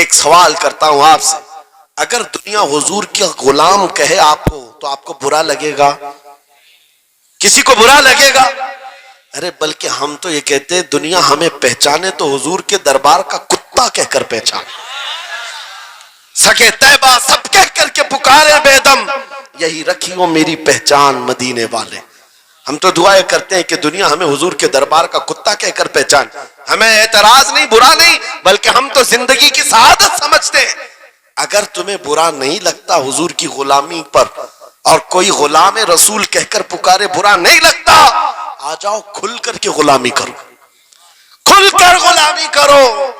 ایک سوال کرتا ہوں آپ سے، اگر دنیا حضور کا غلام کہے آپ کو تو آپ کو برا لگے گا؟ کسی کو برا لگے گا؟ ارے بلکہ ہم تو یہ کہتے ہیں دنیا ہمیں پہچانے تو حضور کے دربار کا کتا کہہ کر پہچانے، سکے طیبہ سب کہہ کر کے پکارے بے دم، یہی رکھی ہو میری پہچان مدینے والے۔ ہم تو دعائیں کرتے ہیں کہ دنیا ہمیں حضور کے دربار کا کتا کہہ کر پہچان، ہمیں اعتراض نہیں، برا نہیں، بلکہ ہم تو زندگی کی سعادت سمجھتے ہیں۔ اگر تمہیں برا نہیں لگتا حضور کی غلامی پر، اور کوئی غلام رسول کہہ کر پکارے برا نہیں لگتا، آ جاؤ کھل کر کے غلامی کرو، کھل کر غلامی کرو۔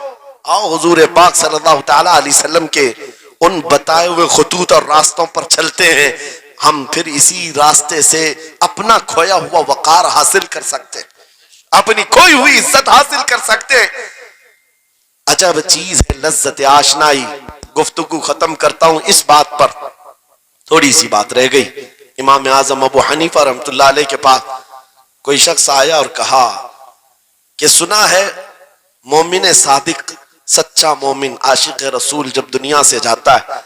آؤ حضور پاک صلی اللہ تعالی علیہ وسلم کے ان بتائے ہوئے خطوط اور راستوں پر چلتے ہیں، ہم پھر اسی راستے سے اپنا کھویا ہوا وقار حاصل کر سکتے، اپنی کھوئی ہوئی عزت حاصل کر سکتے۔ عجب چیز ہے لذت آشنائی۔ گفتگو ختم کرتا ہوں اس بات پر، تھوڑی سی بات رہ گئی۔ امام اعظم ابو حنیفہ رحمۃ اللہ علیہ کے پاس کوئی شخص آیا اور کہا کہ سنا ہے مومن صادق، سچا مومن عاشق رسول جب دنیا سے جاتا ہے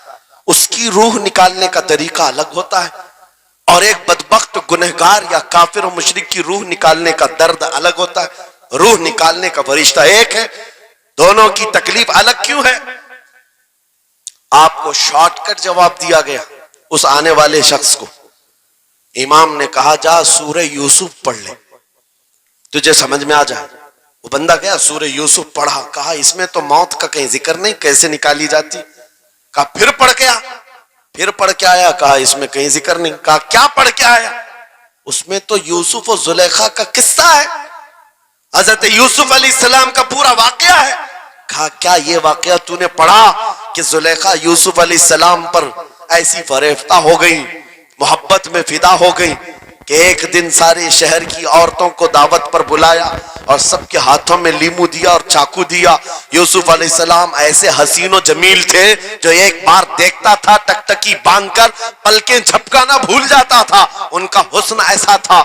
اس کی روح نکالنے کا طریقہ الگ ہوتا ہے، اور ایک بدبخت گنہگار یا کافر و مشرک کی روح نکالنے کا درد الگ ہوتا ہے۔ روح نکالنے کا فرشتہ ایک ہے، دونوں کی تکلیف الگ کیوں ہے؟ آپ کو شارٹ کٹ جواب دیا گیا اس آنے والے شخص کو۔ امام نے کہا جا سورہ یوسف پڑھ لے، تجھے سمجھ میں آ جائے۔ وہ بندہ گیا سورہ یوسف پڑھا، کہا اس میں تو موت کا کہیں ذکر نہیں، کیسے نکالی جاتی؟ کہا پھر پڑھ کے آ، پھر پڑھ کے آیا، کہا اس میں کہیں ذکر نہیں۔ کہا کیا پڑھ کے آیا؟ اس میں تو یوسف و زلیخا کا قصہ ہے، حضرت یوسف علیہ السلام کا پورا واقعہ ہے۔ کہا کیا یہ واقعہ تو نے پڑھا کہ زلیخا یوسف علیہ السلام پر ایسی فریفتہ ہو گئی، محبت میں فدا ہو گئی کہ ایک دن سارے شہر کی عورتوں کو دعوت پر بلایا اور سب کے ہاتھوں میں لیمو دیا اور چاقو دیا۔ یوسف علیہ السلام ایسے حسین و جمیل تھے جو ایک بار دیکھتا تھا ٹکٹکی باندھ کر پلکیں جھپکانا بھول جاتا تھا، ان کا حسن ایسا تھا۔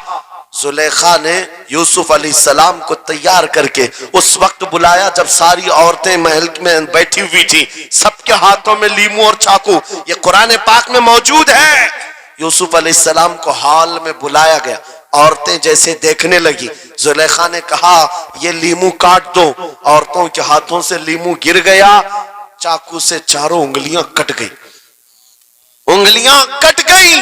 زلیخا نے یوسف علیہ السلام کو تیار کر کے اس وقت بلایا جب ساری عورتیں محل میں بیٹھی ہوئی تھی، سب کے ہاتھوں میں لیمو اور چاقو، یہ قرآن پاک میں موجود ہے۔ یوسف علیہ السلام کو حال میں بلایا گیا، عورتیں جیسے دیکھنے لگی، زلیخا نے کہا یہ لیمو کاٹ دو، عورتوں کے ہاتھوں سے لیمو گر گیا، چاقو سے چاروں انگلیاں کٹ گئی، انگلیاں کٹ گئی۔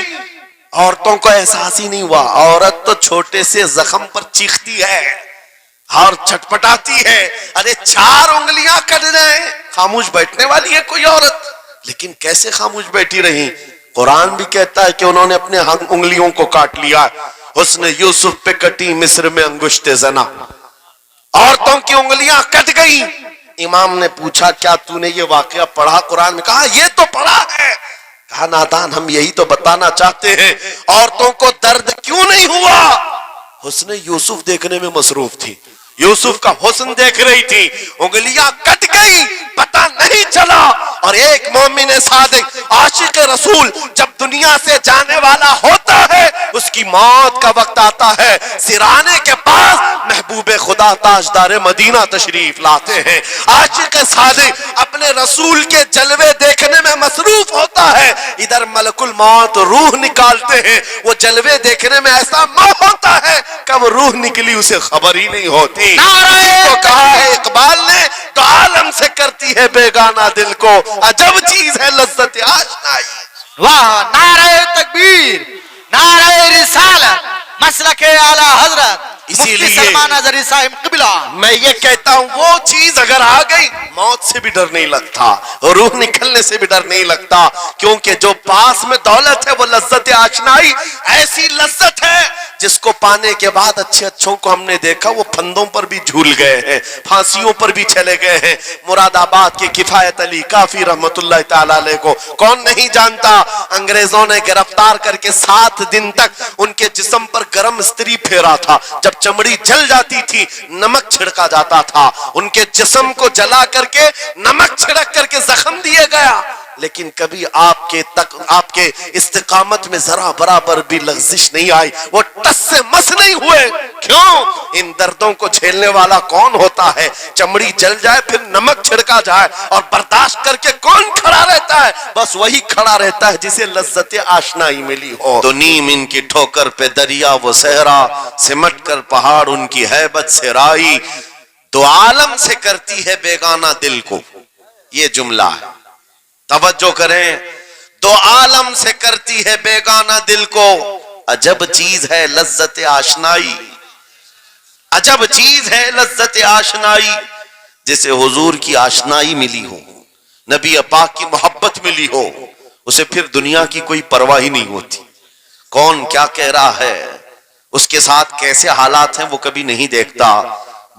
عورتوں کو احساس ہی نہیں ہوا، عورت تو چھوٹے سے زخم پر چیختی ہے اور چھٹپٹاتی ہے، ارے 4 انگلیاں کٹ گئے، خاموش بیٹھنے والی ہے کوئی عورت؟ لیکن کیسے خاموش بیٹھی رہی؟ قرآن بھی کہتا ہے کہ انہوں نے اپنے انگلیوں کو کاٹ لیا۔ حسن یوسف پہ کٹی مصر میں انگشت زنا، عورتوں کی انگلیاں کٹ گئی۔ امام نے پوچھا کیا تو نے یہ واقعہ پڑھا قرآن میں؟ کہا یہ تو پڑھا ہے۔ کہا نادان ہم یہی تو بتانا چاہتے ہیں، عورتوں کو درد کیوں نہیں ہوا؟ حسن یوسف دیکھنے میں مصروف تھی، یوسف کا حسن دیکھ رہی تھی، انگلیاں کٹ گئی، پتہ نہیں چلا۔ اور ایک مومن صادق عاشق رسول جب دنیا سے جانے والا ہوتا ہے، اس کی موت کا وقت آتا ہے، سرانے کے پاس محبوب خدا تاجدار مدینہ تشریف لاتے ہیں۔ عاشق صادق اپنے رسول کے جلوے دیکھنے میں مصروف ہوتا ہے، ادھر ملک الموت روح نکالتے ہیں، وہ جلوے دیکھنے میں ایسا موہ ہوتا ہے کب روح نکلی اسے خبر ہی نہیں ہوتی۔ تو کہا ہے اقبال نے تو عالم سے کرتی ہے بیگانہ دل کو، عجب چیز ہے لذت آشنائی۔ واہ، نعرہ تکبیر، نعرہ رسالت، مسلک اعلی حضرت اسی مفتی لیے سلمان اظہری صاحب قبلہ۔ میں یہ کہتا ہوں وہ چیز اگر آ گئی موت سے بھی ڈر نہیں لگتا، روح نکلنے سے بھی ڈر نہیں لگتا، کیونکہ جو پاس میں دولت ہے وہ لذت آشنائی ایسی لذت ہے جس کو پانے کے بعد اچھے اچھوں کو ہم نے دیکھا وہ پھندوں پر بھی جھول گئے ہیں، پھانسیوں پر بھی چلے گئے ہیں۔ مراد آباد کے کفایت علی کافی رحمت اللہ تعالی علیہ کو کون نہیں جانتا؟ انگریزوں نے گرفتار کر کے 7 دن تک ان کے جسم پر گرم استری پھیرا تھا، جب چمڑی جل جاتی تھی نمک چھڑکا جاتا تھا، ان کے جسم کو جلا کر کے نمک چھڑک کر کے زخم دیے گیا، لیکن کبھی آپ کے استقامت میں ذرا برابر بھی لغزش نہیں آئی، وہ ٹس سے مس نہیں ہوئے. کیوں؟ ان دردوں کو جھیلنے والا کون ہوتا ہے؟ چمڑی جل جائے پھر نمک چھڑکا جائے اور برداشت کر کے کون کھڑا رہتا ہے؟ بس وہی کھڑا رہتا ہے جسے لذت آشنائی ملی ہو. تو نیم ان کی ٹھوکر پہ دریا وہ صحرا، سمٹ کر پہاڑ ان کی ہیبت سے رائی. دو عالم سے کرتی ہے بیگانہ دل کو، یہ جملہ ہے، توجہ کریں. دو عالم سے کرتی ہے بیگانہ دل کو، عجب چیز ہے لذت آشنائی. عجب چیز ہے لذت آشنائی. جسے حضور کی آشنائی ملی ہو، نبی پاک کی محبت ملی ہو، اسے پھر دنیا کی کوئی پرواہ ہی نہیں ہوتی. کون کیا کہہ رہا ہے، اس کے ساتھ کیسے حالات ہیں وہ کبھی نہیں دیکھتا،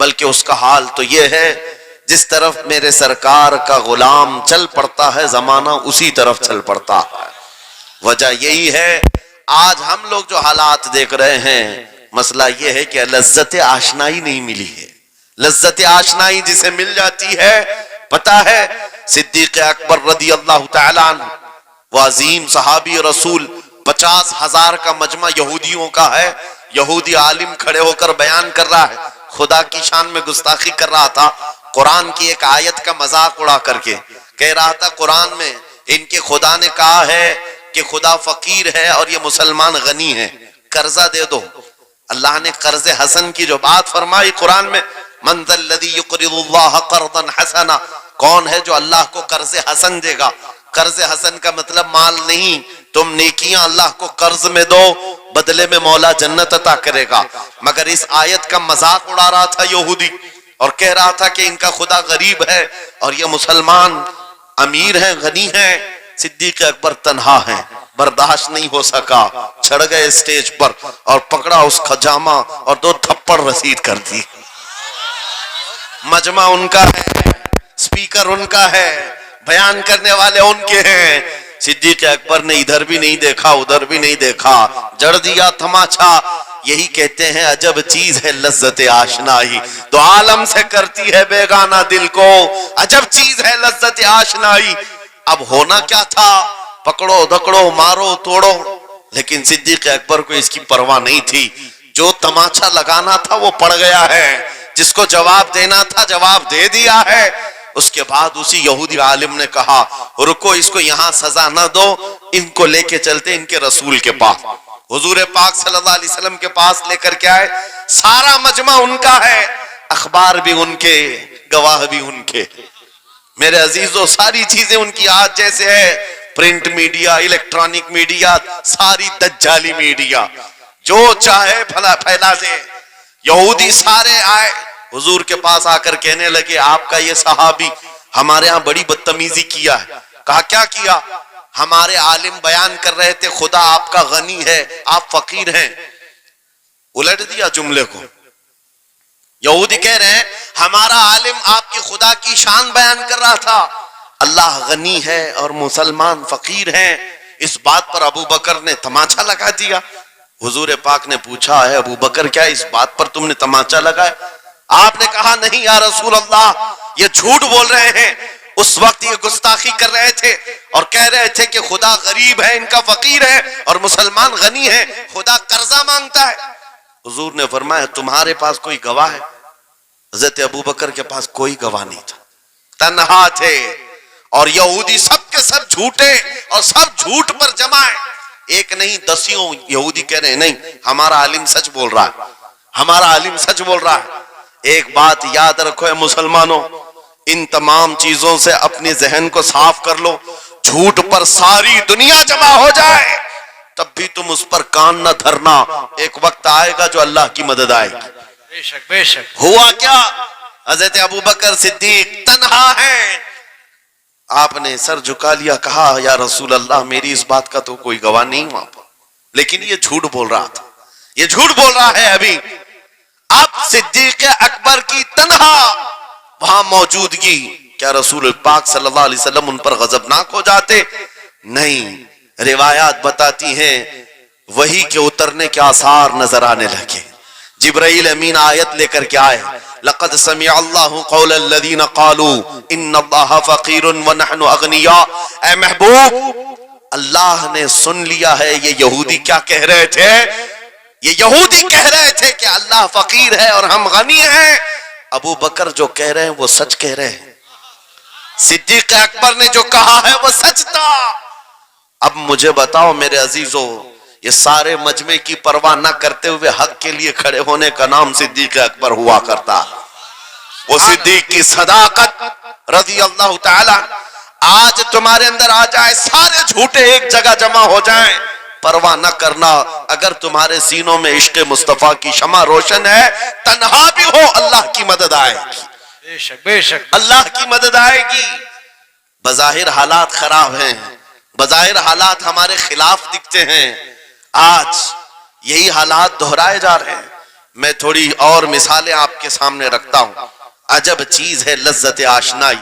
بلکہ اس کا حال تو یہ ہے جس طرف میرے سرکار کا غلام چل پڑتا ہے زمانہ اسی طرف چل پڑتا ہے. وجہ یہی ہے آج ہم لوگ جو حالات دیکھ رہے ہیں، مسئلہ یہ ہے کہ لذت آشنائی نہیں ملی ہے. لذت آشنائی جسے مل جاتی ہے، پتا ہے صدیق اکبر رضی اللہ تعالیٰ عنہ، وہ عظیم صحابی رسول، 50,000 کا مجمع یہودیوں کا ہے. یہودی عالم کھڑے ہو کر بیان کر رہا ہے، خدا کی شان میں گستاخی کر رہا تھا. قرآن کی ایک آیت کا مذاق اڑا کر کے کہہ رہا تھا قرآن میں ان کے خدا نے کہا ہے کہ خدا فقیر ہے اور یہ مسلمان غنی ہے، قرضہ دے دو. اللہ نے قرض حسن کی جو بات فرمائی قرآن میں، من ذا الذی یقرض اللہ قرضا حسنا، کون ہے جو اللہ کو قرض حسن دے گا؟ قرض حسن کا مطلب مال نہیں، تم نیکیاں اللہ کو قرض میں دو، بدلے میں مولا جنت عطا کرے گا. مگر اس آیت کا مذاق اڑا رہا تھا یہودی اور کہہ رہا تھا کہ ان کا خدا غریب ہے اور یہ مسلمان امیر ہیں، غنی ہیں. صدیق اکبر تنہا ہیں، برداشت نہیں ہو سکا، چڑھ گئے اسٹیج پر اور پکڑا اس خجامہ اور 2 تھپڑ رسید کر دی. مجمع ان کا ہے، سپیکر ان کا ہے، بیان کرنے والے ان کے ہیں. صدیق اکبر نے ادھر بھی نہیں دیکھا ادھر بھی نہیں دیکھا، جڑ دیا تماچا. یہی کہتے ہیں عجب چیز ہے لذت آشنائی. تو عالم سے کرتی ہے بیگانہ دل کو، عجب چیز ہے لذت آشنائی. اب ہونا کیا تھا، پکڑو دکڑو مارو توڑو، لیکن صدیق اکبر کو اس کی پرواہ نہیں تھی. جو تماچا لگانا تھا وہ پڑ گیا ہے، جس کو جواب دینا تھا جواب دے دیا ہے. اس کے بعد اسی یہودی عالم نے کہا رکو، اس کو یہاں سزا نہ دو، ان کو لے کے چلتے ان کے رسول کے پاس. حضور پاک صلی اللہ علیہ وسلم کے پاس لے کر کے آئے. سارا مجمع ان کا ہے، اخبار بھی ان کے، گواہ بھی ان کے. میرے عزیزوں ساری چیزیں ان کی آج جیسے ہے، پرنٹ میڈیا، الیکٹرانک میڈیا، ساری دجالی میڈیا، جو چاہے پھیلا دے. یہودی سارے آئے حضور کے پاس آ کر کہنے لگے آپ کا یہ صحابی ہمارے ہاں بڑی بدتمیزی کیا ہے. کہا کیا کیا؟ ہمارے عالم بیان کر رہے تھے خدا آپ کا غنی ہے آپ فقیر ہیں. الٹ دیا جملے کو. یہودی کہہ رہے ہیں ہمارا عالم آپ کی خدا کی شان بیان کر رہا تھا، اللہ غنی ہے اور مسلمان فقیر ہیں. اس بات پر ابو بکر نے تماچا لگا دیا. حضور پاک نے پوچھا ہے ابو بکر کیا اس بات پر تم نے تماچا لگایا؟ آپ نے کہا نہیں یا رسول اللہ، یہ جھوٹ بول رہے ہیں. اس وقت یہ گستاخی کر رہے تھے اور کہہ رہے تھے کہ خدا غریب ہے، ان کا فقیر ہے اور مسلمان غنی ہے، خدا قرضہ مانگتا ہے. حضور نے فرمایا تمہارے پاس کوئی گواہ ہے؟ حضرت ابو بکر کے پاس کوئی گواہ نہیں تھا، تنہا تھے. اور یہودی سب کے سب جھوٹے اور سب جھوٹ پر جمع ہے. ایک نہیں دسیوں یہودی کہہ رہے ہیں نہیں ہمارا عالم سچ بول رہا ہے، ہمارا عالم سچ بول رہا ہے. ایک بات یاد رکھو اے مسلمانوں، ان تمام چیزوں سے اپنے ذہن کو صاف کر لو. جھوٹ پر ساری دنیا جمع ہو جائے تب بھی تم اس پر کان نہ دھرنا، ایک وقت آئے گا جو اللہ کی مدد آئے گی. بے شک بے شک. ہوا کیا؟ حضرت ابو بکر صدیق تنہا ہیں. آپ نے سر جھکا لیا، کہا یا رسول اللہ میری اس بات کا تو کوئی گواہ نہیں وہاں پر، لیکن یہ جھوٹ بول رہا تھا، یہ جھوٹ بول رہا ہے ابھی. اب صدیق اکبر کی تنہا وہاں موجودگی، کیا رسول پاک صلی اللہ علیہ وسلم ان پر غضبناک ہو جاتے؟ نہیں. روایات بتاتی ہیں وحی کے اترنے کے آثار نظر آنے لگے. جبرائیل امین آیت لے کر کے آئے، لقد سمع اللہ قول الذین قالوا ان اللہ فقیر ونحن اغنیاء. اے محبوب، اللہ نے سن لیا ہے یہ یہودی کیا کہہ رہے تھے. یہ یہودی کہہ رہے تھے کہ اللہ فقیر ہے اور ہم غنی ہیں. ابو بکر جو کہہ رہے ہیں وہ سچ کہہ رہے ہیں. صدیق اکبر نے جو کہا ہے وہ سچ تھا. اب مجھے بتاؤ میرے عزیزو، یہ سارے مجمع کی پرواہ نہ کرتے ہوئے حق کے لیے کھڑے ہونے کا نام صدیق اکبر ہوا کرتا. وہ صدیق کی صداقت رضی اللہ تعالی آج تمہارے اندر آ جائے، سارے جھوٹے ایک جگہ جمع ہو جائیں، پرواہ نہ کرنا. اگر تمہارے سینوں میں عشق مصطفیٰ کی شمع روشن ہے، تنہا بھی ہو اللہ کی مدد آئے گی. بے شک بے شک. اللہ کی مدد آئے گی. بظاہر حالات خراب ہیں، بظاہر حالات ہمارے خلاف دکھتے ہیں. آج یہی حالات دہرائے جا رہے ہیں. میں تھوڑی اور مثالیں آپ کے سامنے رکھتا ہوں. عجب چیز ہے لذت آشنائی.